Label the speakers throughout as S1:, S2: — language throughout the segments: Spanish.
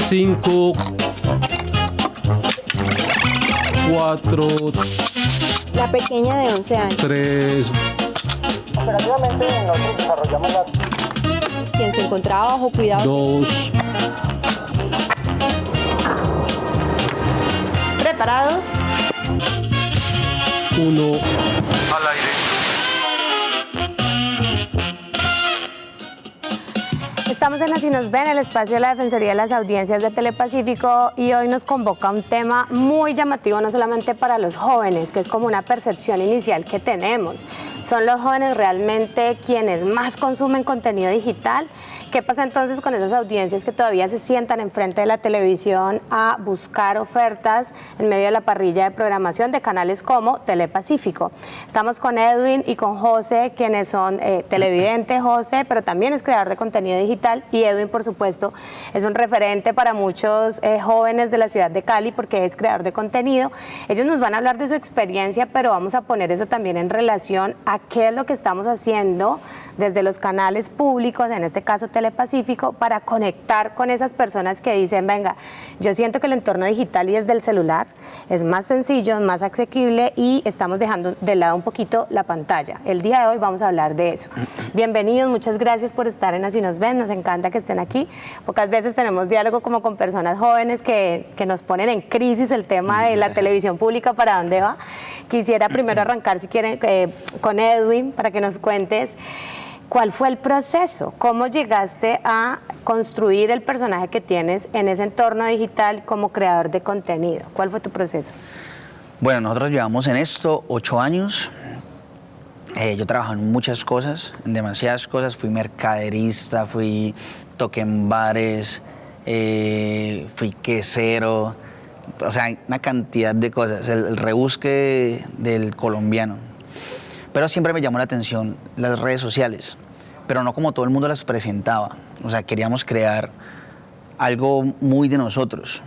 S1: 5, 4,
S2: La pequeña de 11 años.
S1: 3,
S3: Operativamente nosotros desarrollamos la...
S2: Quien se encontraba bajo cuidado.
S1: 2,
S2: ¿Preparados?
S1: 1.
S3: Al aire.
S2: Estamos en Así nos ven, el espacio de la Defensoría de las Audiencias de Telepacífico, y hoy nos convoca un tema muy llamativo, no solamente para los jóvenes, que es como una percepción inicial que tenemos. ¿Son los jóvenes realmente quienes más consumen contenido digital? ¿Qué pasa entonces con esas audiencias que todavía se sientan enfrente de la televisión a buscar ofertas en medio de la parrilla de programación de canales como Telepacífico? Estamos con Edwin y con José, quienes son televidentes. José, pero también es creador de contenido digital, y Edwin, por supuesto, es un referente para muchos jóvenes de la ciudad de Cali porque es creador de contenido. Ellos nos van a hablar de su experiencia, pero vamos a poner eso también en relación a qué es lo que estamos haciendo desde los canales públicos, en este caso Telepacífico, para conectar con esas personas que dicen, venga, yo siento que el entorno digital y desde el celular es más sencillo, es más asequible, y estamos dejando de lado un poquito la pantalla. El día de hoy vamos a hablar de eso. Bienvenidos, muchas gracias por estar en Así nos ven, nos encanta que estén aquí. Pocas veces tenemos diálogo como con personas jóvenes que nos ponen en crisis el tema de la televisión pública, ¿para dónde va? Quisiera primero arrancar, si quieren, con Edwin, para que nos cuentes ¿cuál fue el proceso? ¿Cómo llegaste a construir el personaje que tienes en ese entorno digital como creador de contenido? ¿Cuál fue tu proceso?
S4: Bueno, nosotros llevamos en esto 8 años. Yo trabajo en muchas cosas, en demasiadas cosas. Fui mercaderista, toqué en bares, fui quesero, o sea, una cantidad de cosas, el rebusque del colombiano. Pero siempre me llamó la atención las redes sociales, pero no como todo el mundo las presentaba. O sea, queríamos crear algo muy de nosotros.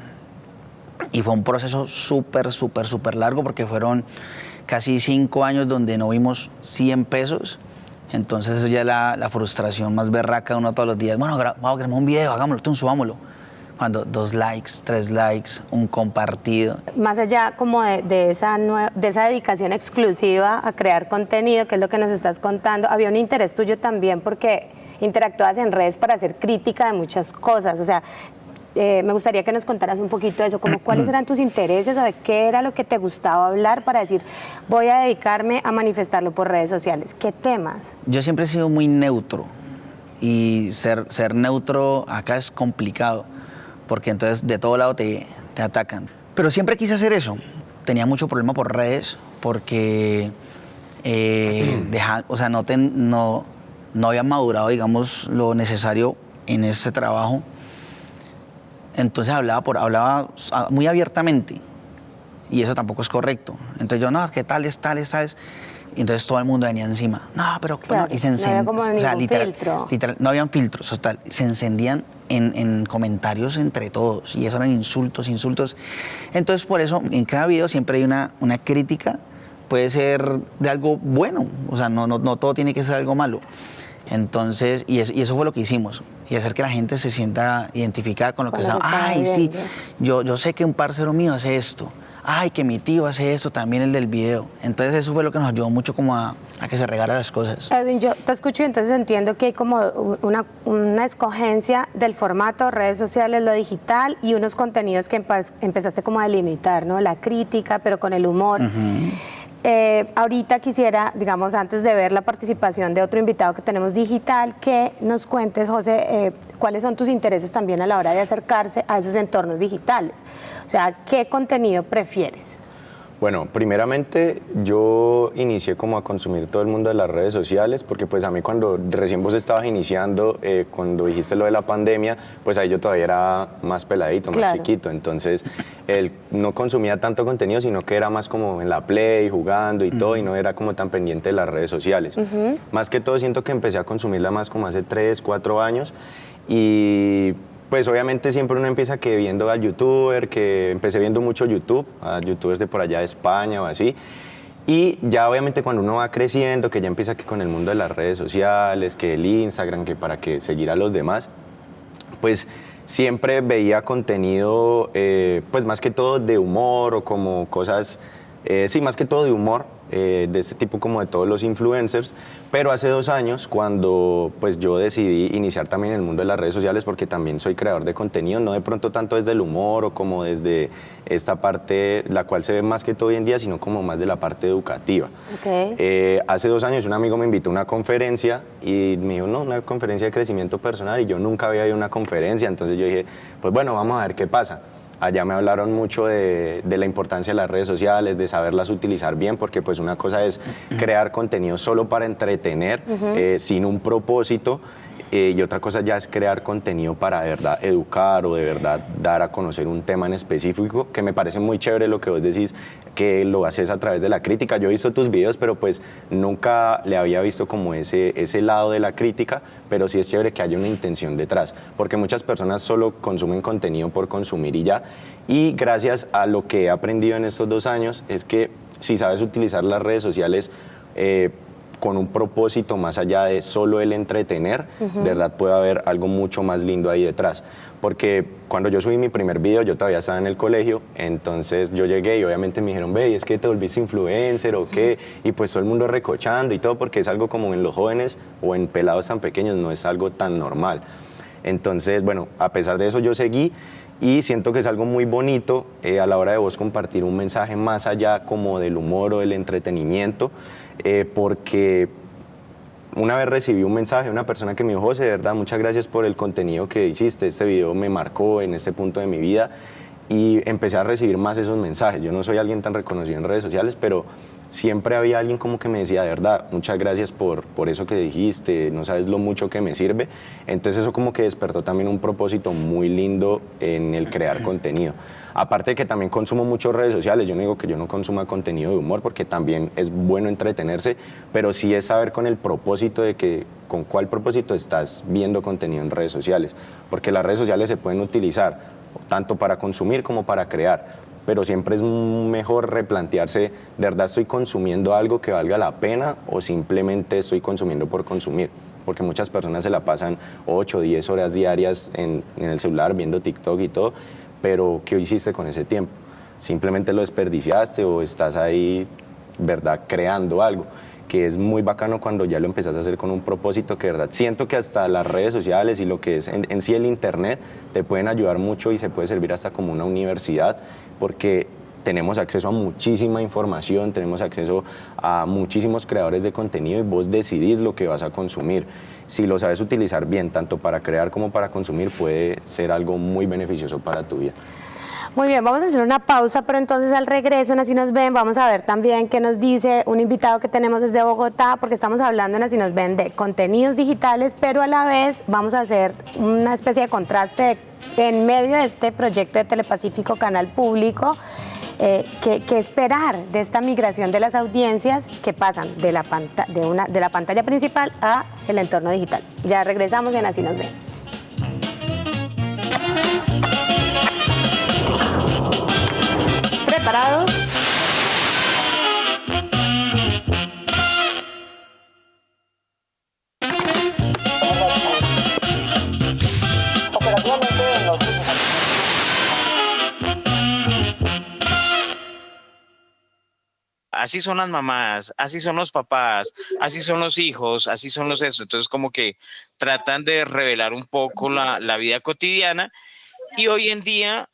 S4: Y fue un proceso súper largo, porque fueron casi 5 años donde no vimos 100 pesos. Entonces eso ya es la frustración más berraca de uno todos los días. Bueno, vamos a grabar un video, hagámoslo, subámoslo. Cuando 2 likes, 3 likes, un compartido.
S2: Más allá como de esa dedicación exclusiva a crear contenido, que es lo que nos estás contando, había un interés tuyo también porque interactúas en redes para hacer crítica de muchas cosas. O sea, me gustaría que nos contaras un poquito de eso, como cuáles eran tus intereses o de qué era lo que te gustaba hablar para decir, voy a dedicarme a manifestarlo por redes sociales. ¿Qué temas?
S4: Yo siempre he sido muy neutro, y ser neutro acá es complicado, porque entonces de todo lado te atacan. Pero siempre quise hacer eso. Tenía mucho problema por redes, porque o sea, no había madurado, digamos, lo necesario en este trabajo. Entonces hablaba muy abiertamente, y eso tampoco es correcto. Entonces yo, no, ¿qué tal es? Y entonces todo el mundo venía encima. No, pero
S2: claro,
S4: bueno, y se encendían.
S2: no había como ningún filtro.
S4: Literal, no habían filtros, total. Se encendían en comentarios entre todos, y eso eran insultos. Entonces por eso en cada video siempre hay una crítica. Puede ser de algo bueno, o sea, no todo tiene que ser algo malo. Entonces, y eso fue lo que hicimos, y hacer que la gente se sienta identificada con lo que estaba. Ay, sí, yo sé que un parcero mío hace esto. Ay, que mi tío hace esto, también el del video. Entonces eso fue lo que nos ayudó mucho como a que se regaran las cosas.
S2: Edwin, yo te escucho y entonces entiendo que hay como una escogencia del formato, redes sociales, lo digital, y unos contenidos que empezaste como a delimitar, ¿no? La crítica, pero con el humor. Ahorita quisiera, digamos, antes de ver la participación de otro invitado que tenemos digital, que nos cuentes, José, cuáles son tus intereses también a la hora de acercarse a esos entornos digitales. O sea, ¿qué contenido prefieres?
S5: Bueno, primeramente yo inicié como a consumir todo el mundo de las redes sociales, porque pues a mí cuando recién vos estabas iniciando, cuando dijiste lo de la pandemia, pues ahí yo todavía era más peladito, más chiquito, entonces no consumía tanto contenido, sino que era más como en la Play, jugando y todo, y no era como tan pendiente de las redes sociales. Más que todo siento que empecé a consumirla más como hace 3, 4 años, y pues obviamente siempre uno empieza que viendo al youtuber, que empecé viendo mucho YouTube, a youtubers de por allá de España o así, y ya obviamente cuando uno va creciendo, que ya empieza que con el mundo de las redes sociales, que el Instagram, que para que seguir a los demás, pues siempre veía contenido, pues más que todo de humor o como cosas, sí, más que todo de humor, de este tipo como de todos los influencers, pero hace 2 años cuando pues yo decidí iniciar también en el mundo de las redes sociales porque también soy creador de contenido, no de pronto tanto desde el humor o como desde esta parte la cual se ve más que todo hoy en día, sino como más de la parte educativa. Hace 2 años un amigo me invitó a una conferencia y me dijo, no, una conferencia de crecimiento personal y yo nunca había ido a una conferencia, entonces yo dije, pues bueno, vamos a ver qué pasa. Allá me hablaron mucho de la importancia de las redes sociales, de saberlas utilizar bien, porque pues una cosa es crear contenido solo para entretener, sin un propósito, y otra cosa ya es crear contenido para de verdad educar o de verdad dar a conocer un tema en específico, que me parece muy chévere lo que vos decís, que lo haces a través de la crítica. Yo he visto tus videos, pero pues nunca le había visto como ese lado de la crítica, pero sí es chévere que haya una intención detrás, porque muchas personas solo consumen contenido por consumir y ya, y gracias a lo que he aprendido en estos 2 años es que si sabes utilizar las redes sociales con un propósito más allá de solo el entretener, de verdad puede haber algo mucho más lindo ahí detrás. Porque cuando yo subí mi primer video, yo todavía estaba en el colegio, entonces yo llegué y obviamente me dijeron, ve, ¿es que te volviste influencer o qué? Y pues todo el mundo recochando y todo, porque es algo como en los jóvenes o en pelados tan pequeños, no es algo tan normal. Entonces, bueno, a pesar de eso yo seguí y siento que es algo muy bonito a la hora de vos compartir un mensaje más allá como del humor o del entretenimiento, porque una vez recibí un mensaje de una persona que me dijo, José, de verdad, muchas gracias por el contenido que hiciste, este video me marcó en este punto de mi vida, y empecé a recibir más esos mensajes. Yo no soy alguien tan reconocido en redes sociales, pero siempre había alguien como que me decía, de verdad, muchas gracias por eso que dijiste, no sabes lo mucho que me sirve. Entonces eso como que despertó también un propósito muy lindo en el crear contenido. Aparte de que también consumo mucho redes sociales, yo no digo que yo no consuma contenido de humor, porque también es bueno entretenerse, pero sí es saber con el propósito de que, con cuál propósito estás viendo contenido en redes sociales, porque las redes sociales se pueden utilizar tanto para consumir como para crear, pero siempre es mejor replantearse, ¿de verdad estoy consumiendo algo que valga la pena o simplemente estoy consumiendo por consumir? Porque muchas personas se la pasan 8 o 10 horas diarias en el celular viendo TikTok y todo, pero ¿qué hiciste con ese tiempo? ¿Simplemente lo desperdiciaste o estás ahí, verdad, creando algo? Que es muy bacano cuando ya lo empezás a hacer con un propósito, que de verdad siento que hasta las redes sociales y lo que es en sí el internet te pueden ayudar mucho y se puede servir hasta como una universidad, porque tenemos acceso a muchísima información, tenemos acceso a muchísimos creadores de contenido y vos decidís lo que vas a consumir. Si lo sabes utilizar bien, tanto para crear como para consumir, puede ser algo muy beneficioso para tu vida.
S2: Muy bien, vamos a hacer una pausa, pero entonces al regreso en Así Nos Ven vamos a ver también qué nos dice un invitado que tenemos desde Bogotá, porque estamos hablando en Así Nos Ven de contenidos digitales, pero a la vez vamos a hacer una especie de contraste en medio de este proyecto de Telepacífico Canal Público. ¿Qué esperar de esta migración de las audiencias que pasan de la pantalla principal a el entorno digital? Ya regresamos en Así Nos Ven. ¿Preparados?
S3: Operativamente en los últimos
S6: Así son las mamás, así son los papás, así son los hijos, así son los eso. Entonces como que tratan de revelar un poco la vida cotidiana y hoy en día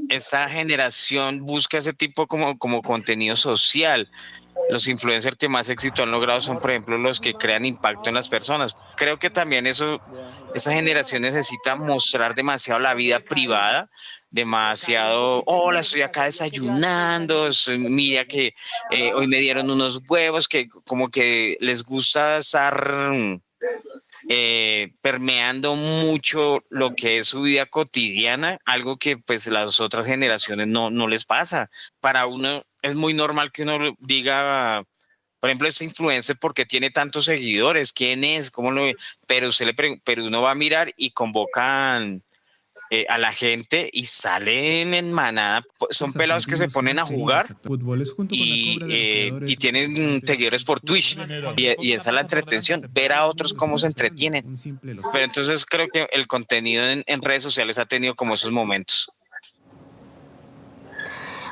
S6: esta generación busca ese tipo como contenido social. Los influencers que más éxito han logrado son, por ejemplo, los que crean impacto en las personas. Creo que también esa generación necesita mostrar demasiado la vida privada, demasiado, hola, estoy acá desayunando, mira que hoy me dieron unos huevos, que como que les gusta estar permeando mucho lo que es su vida cotidiana, algo que pues las otras generaciones no les pasa. Para uno es muy normal que uno diga, por ejemplo, este influencer, ¿por qué tiene tantos seguidores? ¿Quién es? ¿Cómo lo ve? Pero uno va a mirar y convocan a la gente y salen en manada. Son pelados que se ponen a jugar y tienen seguidores por Twitch y esa es la entretención, ver a otros cómo se entretienen. Pero entonces creo que el contenido en redes sociales ha tenido como esos momentos.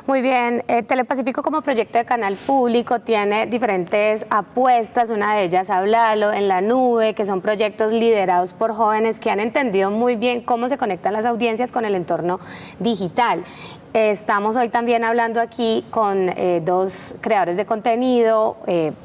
S2: Muy bien, Telepacífico como proyecto de canal público tiene diferentes apuestas, una de ellas Háblalo en la nube, que son proyectos liderados por jóvenes que han entendido muy bien cómo se conectan las audiencias con el entorno digital. Estamos hoy también hablando aquí con dos creadores de contenido,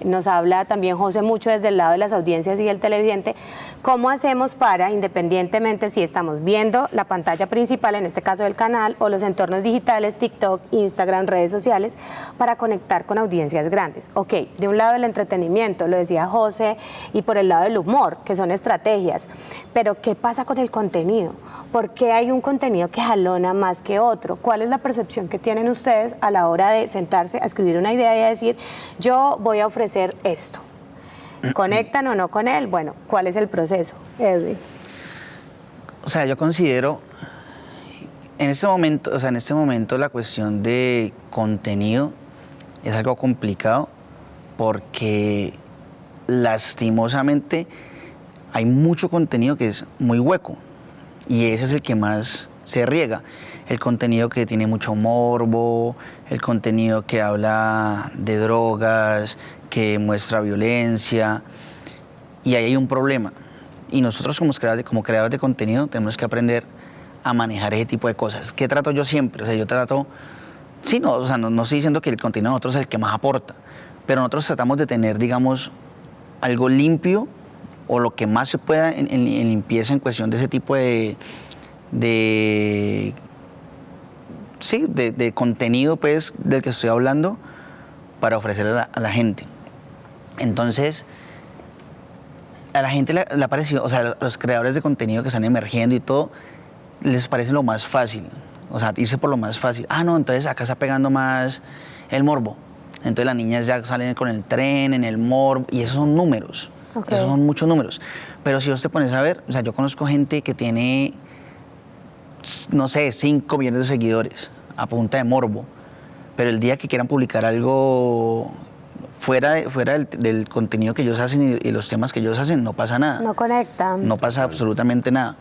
S2: nos habla también José mucho desde el lado de las audiencias y el televidente, cómo hacemos para, independientemente si estamos viendo la pantalla principal, en este caso del canal, o los entornos digitales, TikTok, Instagram, redes sociales, para conectar con audiencias grandes. Ok, de un lado el entretenimiento, lo decía José, y por el lado del humor, que son estrategias, pero ¿qué pasa con el contenido? ¿Por qué hay un contenido que jalona más que otro? ¿Cuál es la percepción que tienen ustedes a la hora de sentarse a escribir una idea y a decir, yo voy a ofrecer esto? ¿Conectan o no con él? Bueno, ¿cuál es el proceso, Edwin?
S4: O sea, yo considero, en este momento la cuestión de contenido es algo complicado porque lastimosamente hay mucho contenido que es muy hueco y ese es el que más se riega. El contenido que tiene mucho morbo, el contenido que habla de drogas, que muestra violencia, y ahí hay un problema. Y nosotros como creadores de contenido tenemos que aprender a manejar ese tipo de cosas. ¿Qué trato yo siempre? O sea, yo trato, sí, no, o sea, no estoy diciendo que el contenido de nosotros es el que más aporta, pero nosotros tratamos de tener, digamos, algo limpio o lo que más se pueda en limpieza en cuestión de ese tipo de contenido, pues, del que estoy hablando, para ofrecerle a la gente. Entonces, a la gente le ha parecido, o sea, los creadores de contenido que están emergiendo y todo, les parece lo más fácil, o sea, irse por lo más fácil. Ah, no, entonces acá está pegando más el morbo. Entonces las niñas ya salen con el tren, en el morbo, y esos son números, okay. Esos son muchos números. Pero si vos te pones a ver, o sea, yo conozco gente que tiene, no sé, 5 millones de seguidores a punta de morbo, pero el día que quieran publicar algo fuera del contenido que ellos hacen y los temas que ellos hacen, no pasa nada.
S2: No conectan.
S4: No pasa absolutamente nada.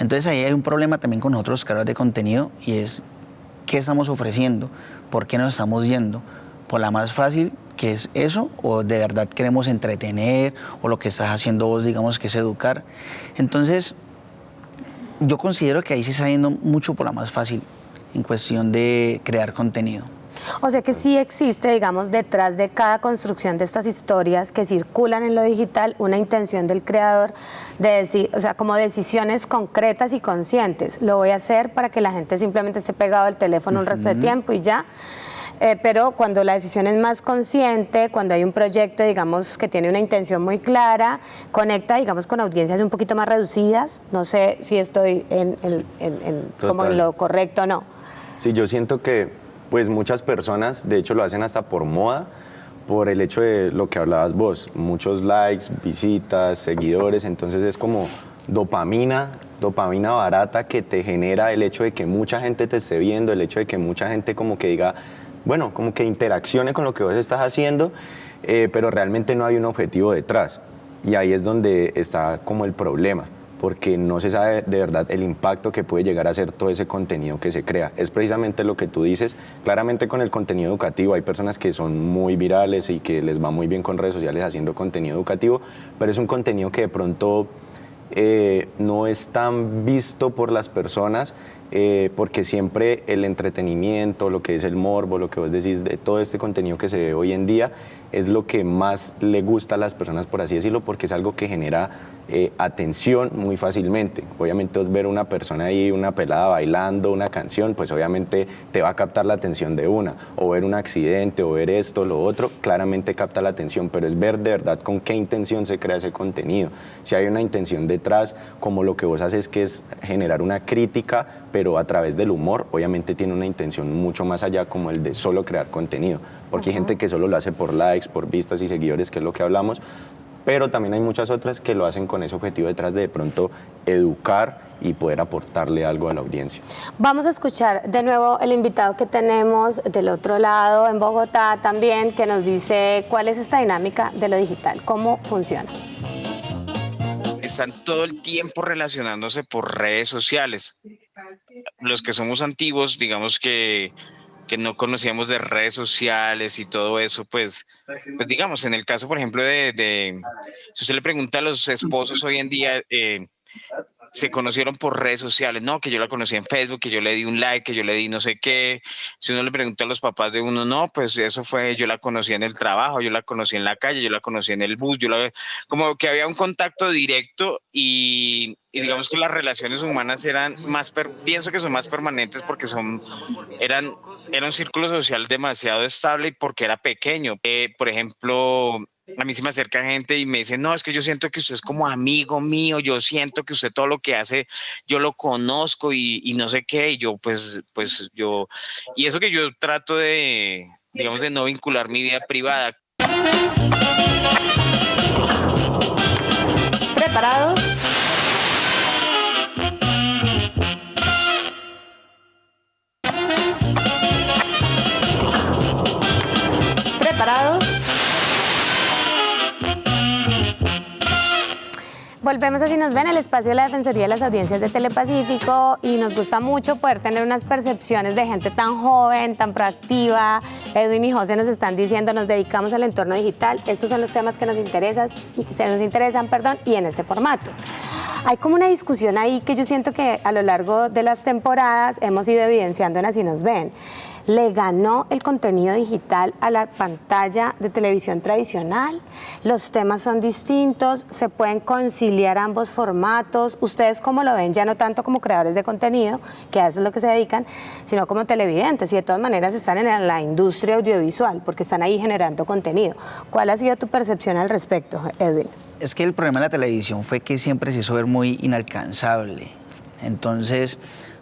S4: Entonces ahí hay un problema también con nosotros los creadores de contenido y es ¿qué estamos ofreciendo? ¿Por qué nos estamos yendo? ¿Por la más fácil, que es eso? ¿O de verdad queremos entretener? ¿O lo que estás haciendo vos, digamos, que es educar? Entonces, yo considero que ahí se está yendo mucho por la más fácil en cuestión de crear contenido.
S2: O sea que sí existe, digamos, detrás de cada construcción de estas historias que circulan en lo digital, una intención del creador de decir, o sea, como decisiones concretas y conscientes. Lo voy a hacer para que la gente simplemente esté pegado al teléfono un resto de tiempo y ya. Pero cuando la decisión es más consciente, cuando hay un proyecto, digamos, que tiene una intención muy clara, conecta, digamos, con audiencias un poquito más reducidas. No sé si estoy como en lo correcto o no.
S5: Sí, yo siento que pues muchas personas, de hecho, lo hacen hasta por moda, por el hecho de lo que hablabas vos, muchos likes, visitas, seguidores, entonces es como dopamina barata que te genera el hecho de que mucha gente te esté viendo, el hecho de que mucha gente como que diga, bueno, como que interaccione con lo que vos estás haciendo, pero realmente no hay un objetivo detrás. Y ahí es donde está como el problema, porque no se sabe de verdad el impacto que puede llegar a ser todo ese contenido que se crea. Es precisamente lo que tú dices, claramente con el contenido educativo hay personas que son muy virales y que les va muy bien con redes sociales haciendo contenido educativo, pero es un contenido que de pronto no es tan visto por las personas, porque siempre el entretenimiento, lo que es el morbo, lo que vos decís de todo este contenido que se ve hoy en día, es lo que más le gusta a las personas, por así decirlo, porque es algo que genera atención muy fácilmente. Obviamente ver una persona ahí, una pelada bailando una canción, pues obviamente te va a captar la atención de una, o ver un accidente, o ver esto, lo otro, claramente capta la atención, pero es ver de verdad con qué intención se crea ese contenido. Si hay una intención detrás, como lo que vos haces, que es generar una crítica, pero a través del humor, obviamente tiene una intención mucho más allá, como el de solo crear contenido, porque hay gente que solo lo hace por likes, por vistas y seguidores, que es lo que hablamos, pero también hay muchas otras que lo hacen con ese objetivo detrás de pronto educar y poder aportarle algo a la audiencia.
S2: Vamos a escuchar de nuevo el invitado que tenemos del otro lado en Bogotá también, que nos dice cuál es esta dinámica de lo digital, cómo funciona.
S6: Están todo el tiempo relacionándose por redes sociales. Los que somos antiguos, digamos que no conocíamos de redes sociales y todo eso, pues digamos, en el caso, por ejemplo, si usted le pregunta a los esposos hoy en día, se conocieron por redes sociales, no, que yo la conocí en Facebook, que yo le di un like, que yo le di no sé qué. Si uno le pregunta a los papás de uno, no, pues eso fue, yo la conocí en el trabajo, yo la conocí en la calle, yo la conocí en el bus, como que había un contacto directo y digamos que las relaciones humanas eran pienso que son más permanentes porque era un círculo social demasiado estable y porque era pequeño. Por ejemplo, a mí se me acerca gente y me dice, no, es que yo siento que usted es como amigo mío, yo siento que usted todo lo que hace, yo lo conozco y no sé qué, y yo y eso que yo trato digamos, de no vincular mi vida privada.
S2: ¿Preparados? ¿Preparados? Volvemos a Si Nos Ven, el espacio de la Defensoría de las Audiencias de Telepacífico, y nos gusta mucho poder tener unas percepciones de gente tan joven, tan proactiva. Edwin y José nos están diciendo, nos dedicamos al entorno digital, estos son los temas que nos interesan, y en este formato. Hay como una discusión ahí que yo siento que a lo largo de las temporadas hemos ido evidenciando en Así Nos Ven. ¿Le ganó el contenido digital a la pantalla de televisión tradicional? ¿Los temas son distintos? ¿Se pueden conciliar ambos formatos? ¿Ustedes cómo lo ven? Ya no tanto como creadores de contenido, que a eso es lo que se dedican, sino como televidentes, y de todas maneras están en la industria audiovisual, porque están ahí generando contenido. ¿Cuál ha sido tu percepción al respecto, Edwin?
S4: Es que el problema de la televisión fue que siempre se hizo ver muy inalcanzable. Entonces,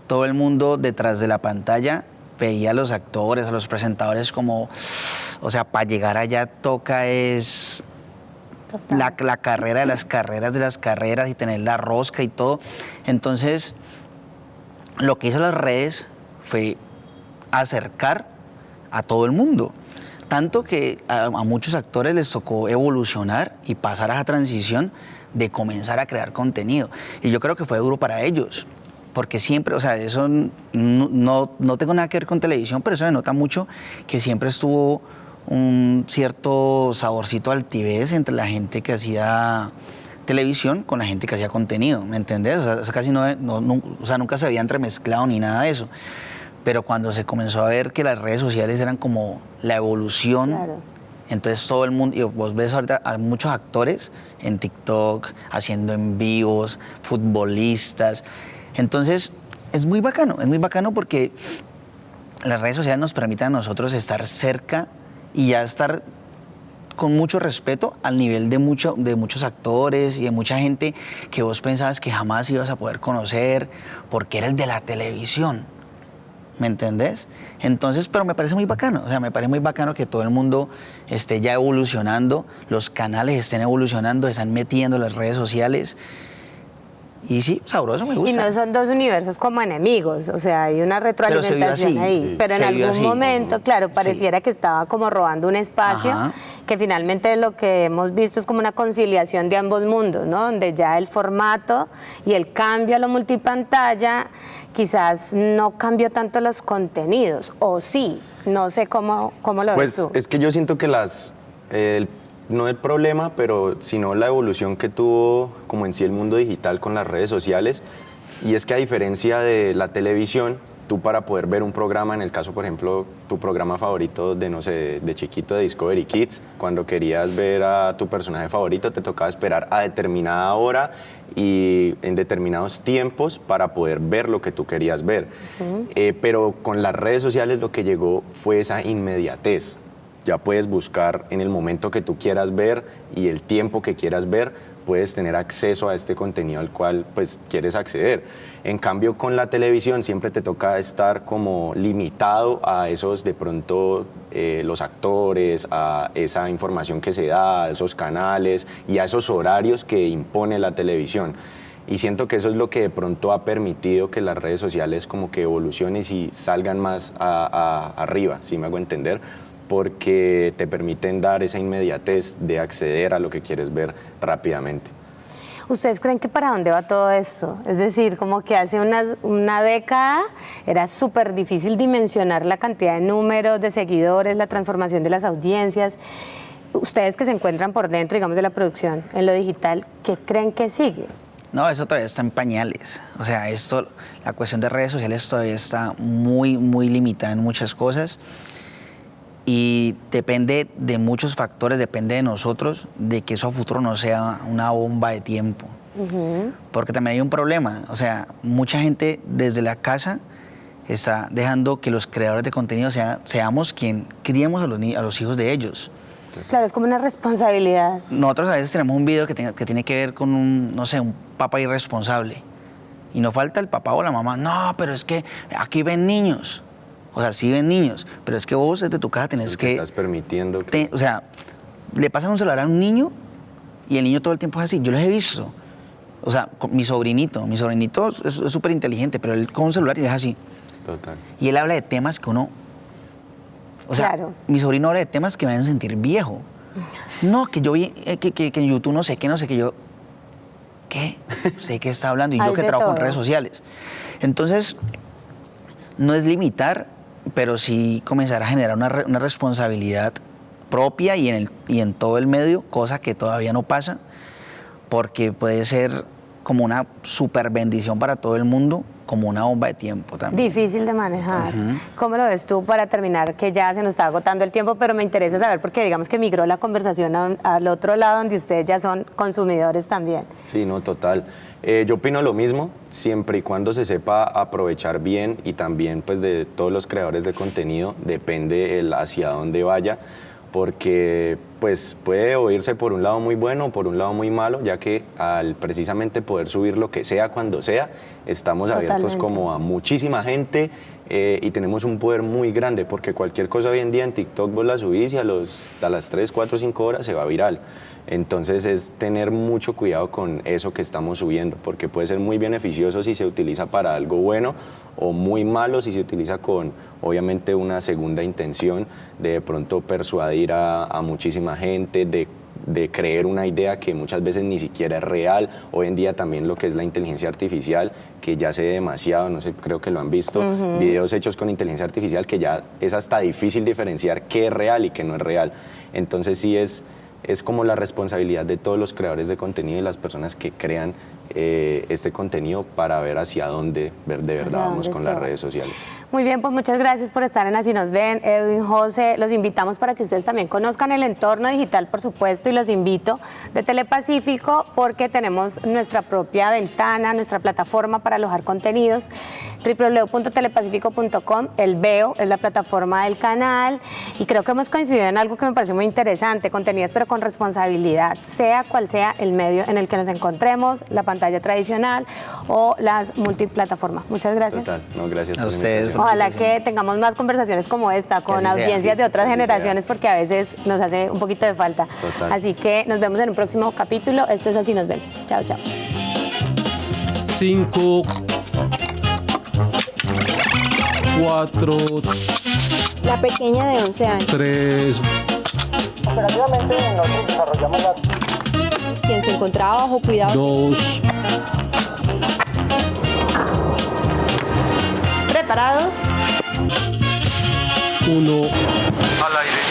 S4: todo el mundo detrás de la pantalla veía a los actores, a los presentadores como, o sea, para llegar allá toca es la carrera de las carreras y tener la rosca y todo. Entonces, lo que hizo las redes fue acercar a todo el mundo. Tanto que a muchos actores les tocó evolucionar y pasar a esa transición de comenzar a crear contenido. Y yo creo que fue duro para ellos. Porque siempre, o sea, eso no tengo nada que ver con televisión, pero eso denota mucho que siempre estuvo un cierto saborcito de altivez entre la gente que hacía televisión con la gente que hacía contenido, ¿me entendés? O sea, eso casi nunca se había entremezclado ni nada de eso. Pero cuando se comenzó a ver que las redes sociales eran como la evolución, claro. Entonces todo el mundo, y vos ves ahorita a muchos actores en TikTok haciendo en vivos, futbolistas. Entonces, es muy bacano porque las redes sociales nos permiten a nosotros estar cerca y ya estar con mucho respeto al nivel de muchos actores y de mucha gente que vos pensabas que jamás ibas a poder conocer porque era el de la televisión, ¿me entendés? Entonces, pero me parece muy bacano, o sea, me parece muy bacano que todo el mundo esté ya evolucionando, los canales estén evolucionando, están metiendo las redes sociales. Y sí, sabroso, me gusta.
S2: Y no son dos universos como enemigos, o sea, hay una retroalimentación ahí. Sí, pero en algún momento, claro, pareciera que estaba como robando un espacio. Ajá. Que finalmente lo que hemos visto es como una conciliación de ambos mundos, ¿no? Donde ya el formato y el cambio a lo multipantalla quizás no cambió tanto los contenidos, o sí, no sé cómo lo ves tú.
S5: Pues es que yo siento que no el problema, pero sino la evolución que tuvo como en sí el mundo digital con las redes sociales, y es que a diferencia de la televisión, tú para poder ver un programa, en el caso, por ejemplo, tu programa favorito de chiquito de Discovery Kids, cuando querías ver a tu personaje favorito, te tocaba esperar a determinada hora y en determinados tiempos para poder ver lo que tú querías ver. Uh-huh. Pero con las redes sociales lo que llegó fue esa inmediatez. Ya puedes buscar en el momento que tú quieras ver y el tiempo que quieras ver, puedes tener acceso a este contenido al cual pues quieres acceder. En cambio, con la televisión siempre te toca estar como limitado a esos, de pronto, los actores, a esa información que se da, a esos canales y a esos horarios que impone la televisión. Y siento que eso es lo que de pronto ha permitido que las redes sociales como que evolucionen y salgan más arriba, si me hago entender, porque te permiten dar esa inmediatez de acceder a lo que quieres ver rápidamente.
S2: ¿Ustedes creen que para dónde va todo esto? Es decir, como que hace una década era súper difícil dimensionar la cantidad de números, de seguidores, la transformación de las audiencias. Ustedes que se encuentran por dentro, digamos, de la producción en lo digital, ¿qué creen que sigue?
S4: No, eso todavía está en pañales. O sea, la cuestión de redes sociales todavía está muy, muy limitada en muchas cosas. Y depende de muchos factores, depende de nosotros, de que eso a futuro no sea una bomba de tiempo. Porque también hay un problema, o sea, mucha gente desde la casa está dejando que los creadores de contenido seamos quien criemos a los hijos de ellos.
S2: Claro, es como una responsabilidad.
S4: Nosotros a veces tenemos un video que tiene que ver con un papá irresponsable. Y no falta el papá o la mamá, no, pero es que aquí ven niños. O sea, sí ven niños, pero es que vos desde tu casa tenés que...
S5: Estás permitiendo que...
S4: o sea, le pasan un celular a un niño y el niño todo el tiempo es así. Yo los he visto. O sea, mi sobrinito es súper inteligente, pero él con un celular y es así.
S5: Total.
S4: Y él habla de temas que uno... O sea,
S2: Claro.
S4: mi sobrino habla de temas que me hacen sentir viejo. No, que yo vi que en YouTube no sé qué yo... ¿Qué? ¿Usted qué está hablando? Y
S2: Hay
S4: yo que
S2: de
S4: trabajo
S2: todo.
S4: en redes sociales. Entonces, no es limitar, pero sí comenzar a generar una responsabilidad propia y en todo el medio, cosa que todavía no pasa, porque puede ser como una super bendición para todo el mundo, como una bomba de tiempo también.
S2: Difícil de manejar. ¿Cómo lo ves tú para terminar? Que ya se nos está agotando el tiempo, pero me interesa saber porque digamos que migró la conversación al otro lado donde ustedes ya son consumidores también.
S5: Sí, no, total. Yo opino lo mismo, siempre y cuando se sepa aprovechar bien y también pues de todos los creadores de contenido, depende hacia dónde vaya, porque pues puede oírse por un lado muy bueno o por un lado muy malo, ya que al precisamente poder subir lo que sea cuando sea, estamos abiertos
S2: Totalmente.
S5: como a muchísima gente y tenemos un poder muy grande, porque cualquier cosa hoy en día en TikTok vos la subís y a las 3, 4, 5 horas se va viral. Entonces es tener mucho cuidado con eso que estamos subiendo, porque puede ser muy beneficioso si se utiliza para algo bueno o muy malo si se utiliza con, obviamente, una segunda intención de pronto persuadir a muchísima gente, de creer una idea que muchas veces ni siquiera es real. Hoy en día también lo que es la inteligencia artificial, que ya se ve demasiado, no sé, creo que lo han visto, videos hechos con inteligencia artificial que ya es hasta difícil diferenciar qué es real y qué no es real. Entonces sí es como la responsabilidad de todos los creadores de contenido y las personas que crean este contenido para ver hacia dónde de verdad vamos con las redes sociales.
S2: Muy bien, pues muchas gracias por estar en Así Nos Ven. Edwin, José, los invitamos para que ustedes también conozcan el entorno digital, por supuesto, y los invito de Telepacífico porque tenemos nuestra propia ventana, nuestra plataforma para alojar contenidos, www.telepacífico.com. El Veo es la plataforma del canal y creo que hemos coincidido en algo que me parece muy interesante, contenidos pero con responsabilidad, sea cual sea el medio en el que nos encontremos, la pantalla tradicional o las multiplataformas. Muchas gracias.
S5: Total, no, gracias
S4: A
S5: por la
S4: ustedes.
S5: invitación.
S2: Ojalá que tengamos más conversaciones como esta con
S4: así sea,
S2: audiencias
S4: sí,
S2: de otras
S5: que así
S2: generaciones
S5: sea.
S2: porque a veces nos hace un poquito de falta.
S5: Total.
S2: Así que nos vemos en un próximo capítulo. Esto es Así Nos Ven. Chao, chao.
S1: 5, 4,
S7: La pequeña de 11 años,
S1: 3,
S3: Operativamente nosotros desarrollamos la
S7: quien se encontraba bajo cuidado
S1: 2,
S2: ¿Preparados?
S1: 1.
S3: al aire.